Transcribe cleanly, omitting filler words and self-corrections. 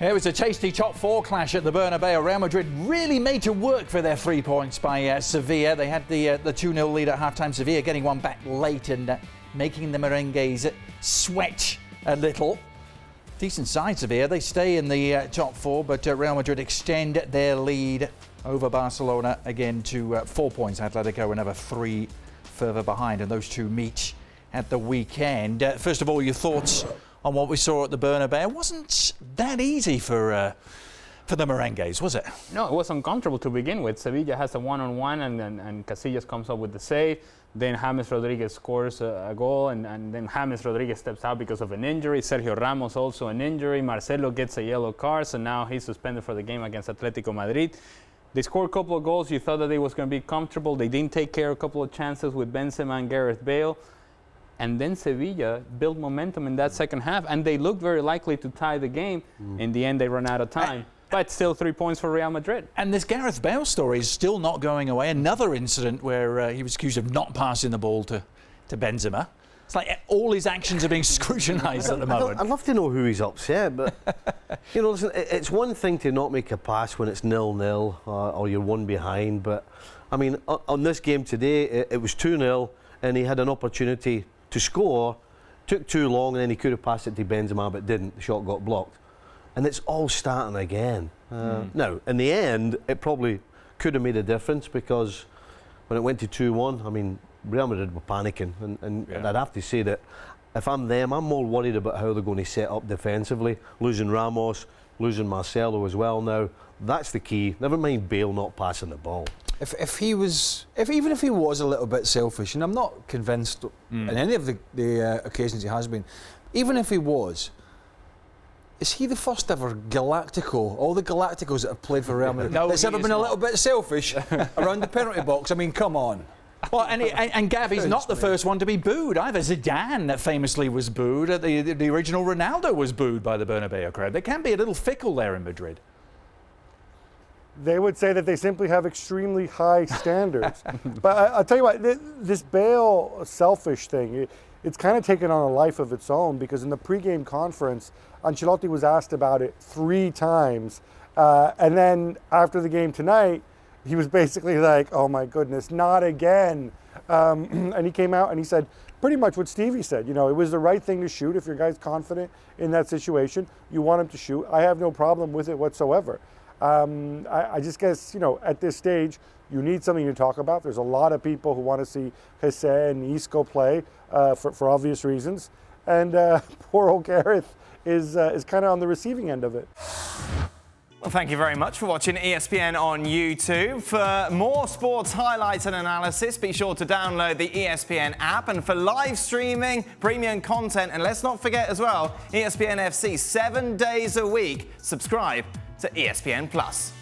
It was a tasty top four clash at the Bernabeu. Real Madrid really made to work for their 3 points by Sevilla. They had the 2-0 lead at half-time. Sevilla getting one back late and making the merengues sweat a little. Decent side, Sevilla. They stay in the top four, but Real Madrid extend their lead over Barcelona again to 4 points. Atletico another 3 further behind, and those two meet at the weekend. First of all, your thoughts on what we saw at the Bernabeu? It wasn't that easy for the merengues, was it? No, it was uncomfortable to begin with. Sevilla has a one-on-one, and Casillas comes up with the save. Then James Rodriguez scores a goal, and then James Rodriguez steps out because of an injury. Sergio Ramos also an injury. Marcelo gets a yellow card, so now he's suspended for the game against Atletico Madrid. They scored a couple of goals. You thought that it was going to be comfortable. They didn't take care of a couple of chances with Benzema and Gareth Bale. And then Sevilla built momentum in that second half, and they looked very likely to tie the game. In the end, they ran out of time. But still 3 points for Real Madrid. And this Gareth Bale story is still not going away. Another incident where he was accused of not passing the ball to Benzema. It's like all his actions are being scrutinised at the moment. I'd love to know who he's upset, but you know, listen, it's one thing to not make a pass when it's 0-0 or you're one behind. But I mean, on this game today, it was 2-0, and he had an opportunity to score, took too long, and then he could have passed it to Benzema but didn't. The shot got blocked. And it's all starting again. Now, in the end, it probably could have made a difference, because when it went to 2-1, I mean, Real Madrid were panicking. And I'd have to say that if I'm them, I'm more worried about how they're going to set up defensively. Losing Ramos, losing Marcelo as well now. That's the key. Never mind Bale not passing the ball. Even if he was a little bit selfish, and I'm not convinced in any of the occasions he has been, even if he was, is he the first ever Galactico? All the Galacticos that have played for Real Madrid that's ever been a little bit selfish around the penalty box? I mean, come on. Well, and Gab, he's not the first one to be booed either. Zidane famously was booed. The original Ronaldo was booed by the Bernabeu crowd. They can be a little fickle there in Madrid. They would say that they simply have extremely high standards. But I'll tell you what, this Bale selfish thing, it's kind of taken on a life of its own, because in the pregame conference, Ancelotti was asked about it 3 times. And then after the game tonight, he was basically like, oh my goodness, not again. And he came out and he said pretty much what Stevie said. You know, it was the right thing to shoot. If your guy's confident in that situation, you want him to shoot. I have no problem with it whatsoever. I just guess, you know, at this stage, you need something to talk about. There's a lot of people who want to see Jesse and Isco play for obvious reasons. And poor old Gareth is kind of on the receiving end of it. Well, thank you very much for watching ESPN on YouTube. For more sports highlights and analysis, be sure to download the ESPN app. And for live streaming, premium content, and let's not forget as well, ESPN FC 7 days a week. Subscribe to ESPN+.